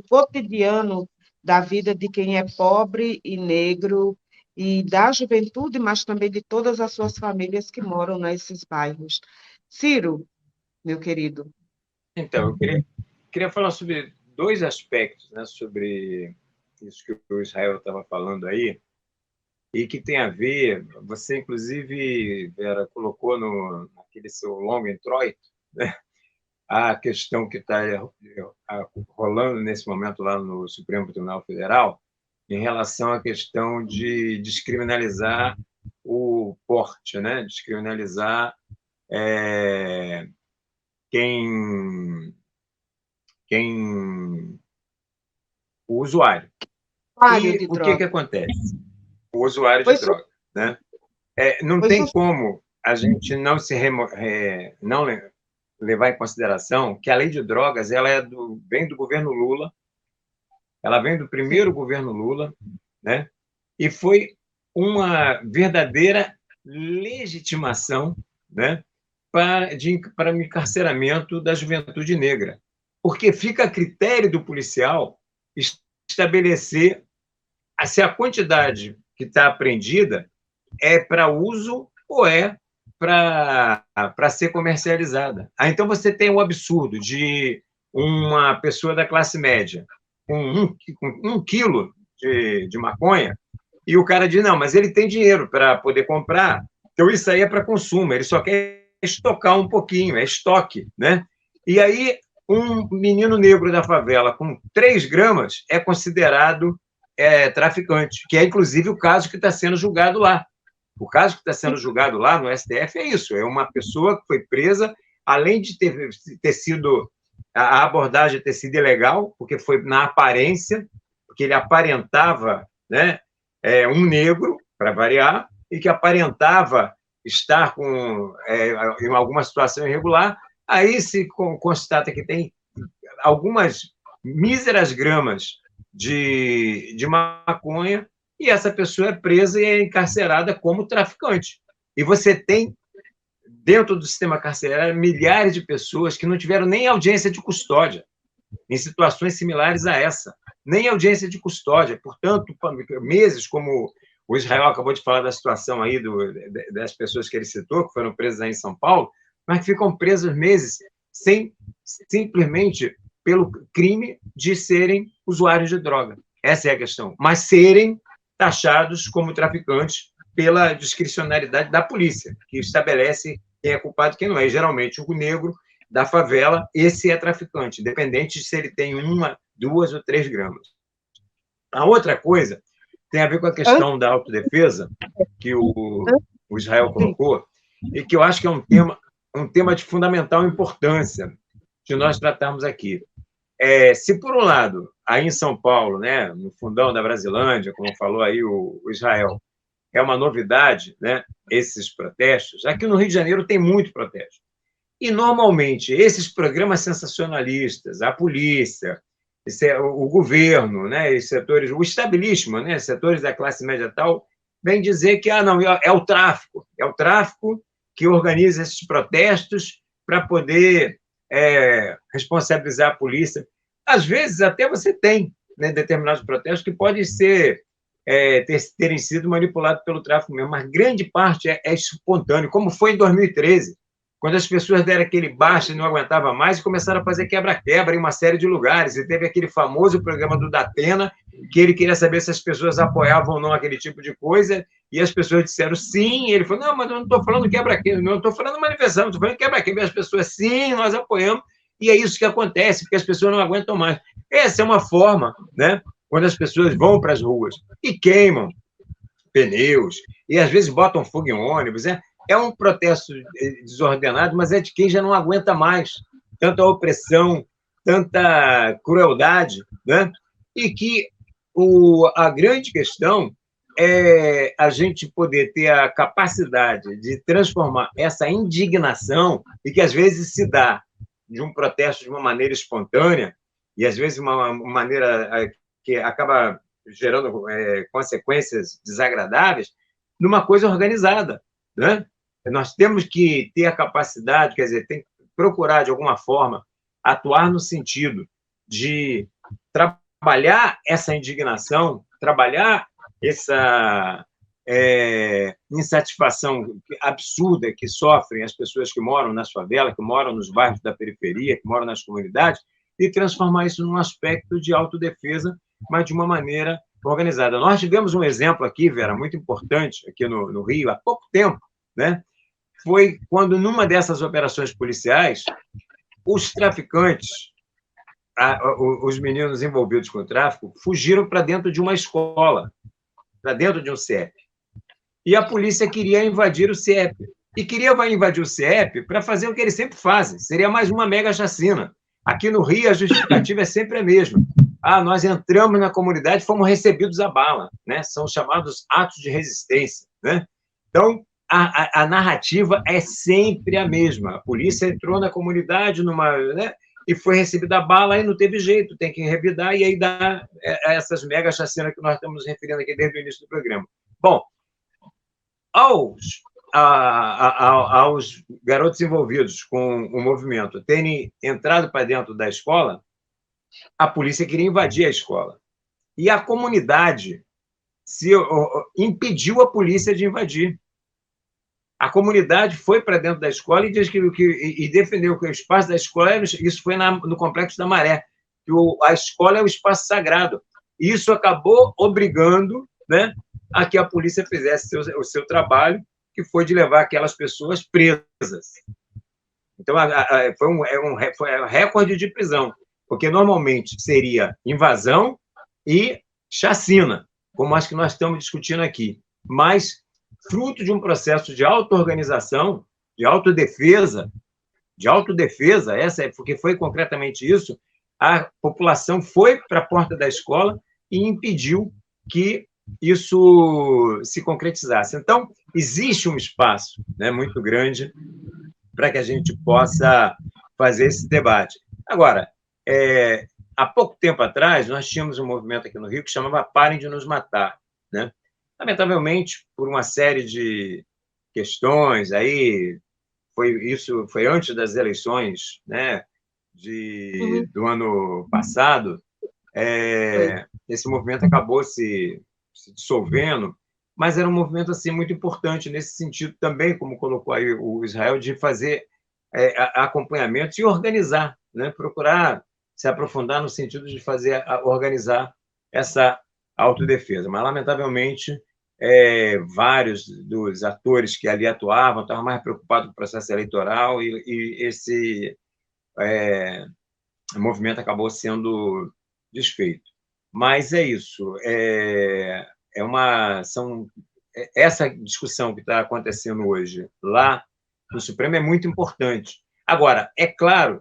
cotidiano da vida de quem é pobre e negro, e da juventude, mas também de todas as suas famílias que moram nesses bairros. Ciro, meu querido. Então, queria falar sobre dois aspectos, né, sobre isso que o Israel estava falando aí, e que tem a ver, você inclusive, Vera, colocou naquele seu longo introito, né, a questão que está rolando nesse momento lá no Supremo Tribunal Federal, em relação à questão de descriminalizar o porte, né, descriminalizar é, quem, quem o usuário. Usuário E de o que droga. acontece? O usuário de Pois, droga, né? Não pois tem como a gente não não levar em consideração que a lei de drogas vem do governo Lula, ela vem do primeiro sim, governo Lula, né? E foi uma verdadeira legitimação, né, para o encarceramento da juventude negra, porque fica a critério do policial estabelecer se a quantidade que está apreendida é para uso ou é para ser comercializada. Então, você tem o absurdo de uma pessoa da classe média com 1 quilo de maconha e o cara diz, não, mas ele tem dinheiro para poder comprar, então isso aí é para consumo, ele só quer estocar um pouquinho, é estoque, né? E aí, um menino negro da favela com 3 gramas é considerado traficante, que é inclusive o caso que está sendo julgado lá. O caso que está sendo julgado lá no STF é isso: é uma pessoa que foi presa, além de ter sido a abordagem ter sido ilegal, porque foi na aparência, porque ele aparentava, né, um negro, para variar, e que aparentava estar em alguma situação irregular, aí se constata que tem algumas míseras gramas de maconha e essa pessoa é presa e é encarcerada como traficante. E você tem, dentro do sistema carcerário, milhares de pessoas que não tiveram nem audiência de custódia, em situações similares a essa. Nem audiência de custódia. Portanto, meses, como o Israel acabou de falar da situação aí das pessoas que ele citou, que foram presas aí em São Paulo, mas que ficam presas meses sem simplesmente pelo crime de serem usuários de droga. Essa é a questão. Mas serem taxados como traficantes pela discricionariedade da polícia, que estabelece quem é culpado e quem não é. E, geralmente, o negro da favela, esse é traficante, independente de se ele tem 1, 2 ou 3 gramas. A outra coisa tem a ver com a questão da autodefesa, que o Israel colocou, e que eu acho que é um tema de fundamental importância de nós tratarmos aqui. Se, por um lado, aí em São Paulo, né, no fundão da Brasilândia, como falou aí o Israel, é uma novidade, né, esses protestos, aqui no Rio de Janeiro tem muito protesto. E, normalmente, esses programas sensacionalistas, a polícia, o governo, né, os setores, o establishment, né, setores da classe média tal, vem dizer que não, é o tráfico que organiza esses protestos para poder responsabilizar a polícia. Às vezes, até você tem, né, determinados protestos que podem terem sido manipulados pelo tráfico mesmo, mas grande parte é espontâneo, como foi em 2013, quando as pessoas deram aquele baixa e não aguentavam mais e começaram a fazer quebra-quebra em uma série de lugares. E teve aquele famoso programa do Datena, que ele queria saber se as pessoas apoiavam ou não aquele tipo de coisa, e as pessoas disseram sim, e ele falou, não, mas eu não estou falando quebra-quebra, não estou falando manifestação, estou falando quebra-quebra, e as pessoas, sim, nós apoiamos, e é isso que acontece, porque as pessoas não aguentam mais. Essa é uma forma, né, quando as pessoas vão para as ruas e queimam pneus, e às vezes botam fogo em ônibus, é um protesto desordenado, mas é de quem já não aguenta mais tanta opressão, tanta crueldade, né? E que a grande questão é a gente poder ter a capacidade de transformar essa indignação, e que às vezes se dá de um protesto de uma maneira espontânea, e às vezes uma maneira que acaba gerando consequências desagradáveis, numa coisa organizada, né? Nós temos que ter a capacidade, quer dizer, tem que procurar, de alguma forma, atuar no sentido de trabalhar essa indignação, trabalhar essa insatisfação absurda que sofrem as pessoas que moram nas favelas, que moram nos bairros da periferia, que moram nas comunidades, e transformar isso num aspecto de autodefesa, mas de uma maneira organizada. Nós tivemos um exemplo aqui, Vera, muito importante, aqui no Rio, há pouco tempo, né? Foi quando, numa dessas operações policiais, os traficantes, os meninos envolvidos com o tráfico, fugiram para dentro de uma escola, para dentro de um CIEP. E a polícia queria invadir o CIEP. E queria invadir o CIEP para fazer o que eles sempre fazem. Seria mais uma mega chacina. Aqui no Rio, a justificativa é sempre a mesma. Nós entramos na comunidade e fomos recebidos à bala, né? São chamados atos de resistência, né? Então, a narrativa é sempre a mesma. A polícia entrou na comunidade né, e foi recebida a bala e não teve jeito, tem que revidar, e aí dá essas mega chacinas que nós estamos nos referindo aqui desde o início do programa. Bom, aos garotos envolvidos com o movimento terem entrado para dentro da escola, a polícia queria invadir a escola. E a comunidade impediu a polícia de invadir. A comunidade foi para dentro da escola e defendeu que o espaço da escola, isso foi no Complexo da Maré, que a escola é o espaço sagrado. E isso acabou obrigando, né, a que a polícia fizesse o seu trabalho, que foi de levar aquelas pessoas presas. Então, foi um recorde de prisão, porque normalmente seria invasão e chacina, como acho que nós estamos discutindo aqui. Mas, fruto de um processo de auto-organização, de autodefesa, porque foi concretamente isso, a população foi para a porta da escola e impediu que isso se concretizasse. Então, existe um espaço, né, muito grande para que a gente possa fazer esse debate. Agora, há pouco tempo atrás, nós tínhamos um movimento aqui no Rio que chamava Parem de Nos Matar, né? Lamentavelmente, por uma série de questões, isso foi antes das eleições, né, do ano passado, esse movimento acabou se dissolvendo, mas era um movimento assim, muito importante nesse sentido também, como colocou aí o Israel, de fazer acompanhamentos e organizar, né, procurar se aprofundar no sentido de organizar essa autodefesa. Mas, lamentavelmente, vários dos atores que ali atuavam estavam mais preocupados com o processo eleitoral e esse movimento acabou sendo desfeito. Mas é isso. Essa discussão que está acontecendo hoje lá no Supremo é muito importante. Agora, é claro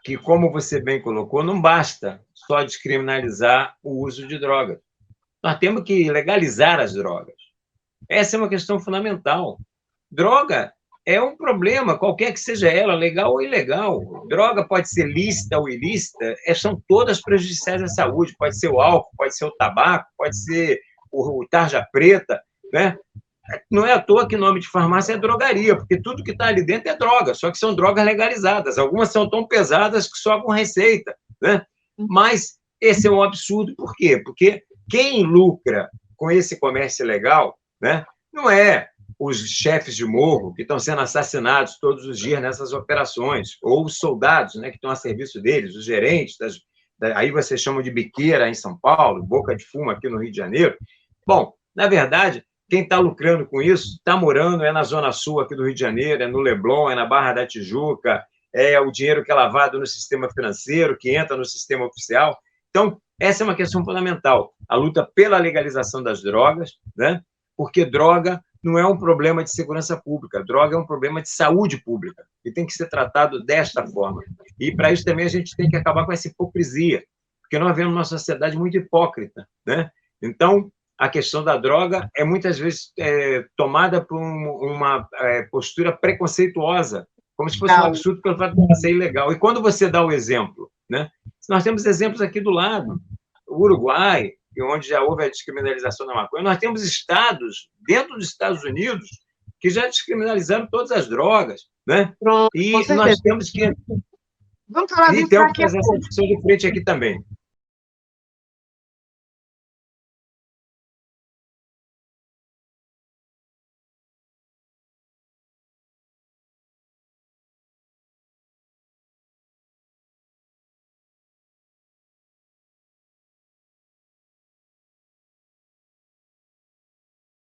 que, como você bem colocou, não basta só descriminalizar o uso de drogas. Nós temos que legalizar as drogas. Essa é uma questão fundamental. Droga é um problema, qualquer que seja ela, legal ou ilegal. Droga pode ser lícita ou ilícita, são todas prejudiciais à saúde. Pode ser o álcool, pode ser o tabaco, pode ser o tarja preta, né? Não é à toa que o nome de farmácia é drogaria, porque tudo que está ali dentro é droga, só que são drogas legalizadas. Algumas são tão pesadas que só com receita, né? Mas esse é um absurdo. Por quê? Porque quem lucra com esse comércio ilegal, né, não é os chefes de morro que estão sendo assassinados todos os dias nessas operações, ou os soldados, né, que estão a serviço deles, os gerentes, aí vocês chamam de biqueira em São Paulo, boca de fumo aqui no Rio de Janeiro. Bom, na verdade, quem está lucrando com isso está morando na Zona Sul aqui do Rio de Janeiro, no Leblon, na Barra da Tijuca, o dinheiro que é lavado no sistema financeiro, que entra no sistema oficial. Então, essa é uma questão fundamental, a luta pela legalização das drogas, né? Porque droga não é um problema de segurança pública, droga é um problema de saúde pública, e tem que ser tratado desta forma. E, para isso, também a gente tem que acabar com essa hipocrisia, porque nós vivemos uma sociedade muito hipócrita, né? Então, a questão da droga é, muitas vezes, tomada por uma postura preconceituosa, como se fosse um absurdo pelo fato de ser ilegal. E quando você dá o exemplo, né? Nós temos exemplos aqui do lado, o Uruguai, onde já houve a descriminalização da maconha. Nós temos estados, dentro dos Estados Unidos, que já descriminalizaram todas as drogas, né? Pronto, e nós temos que... Vamos falar disso temos que fazer essa discussão de frente aqui também.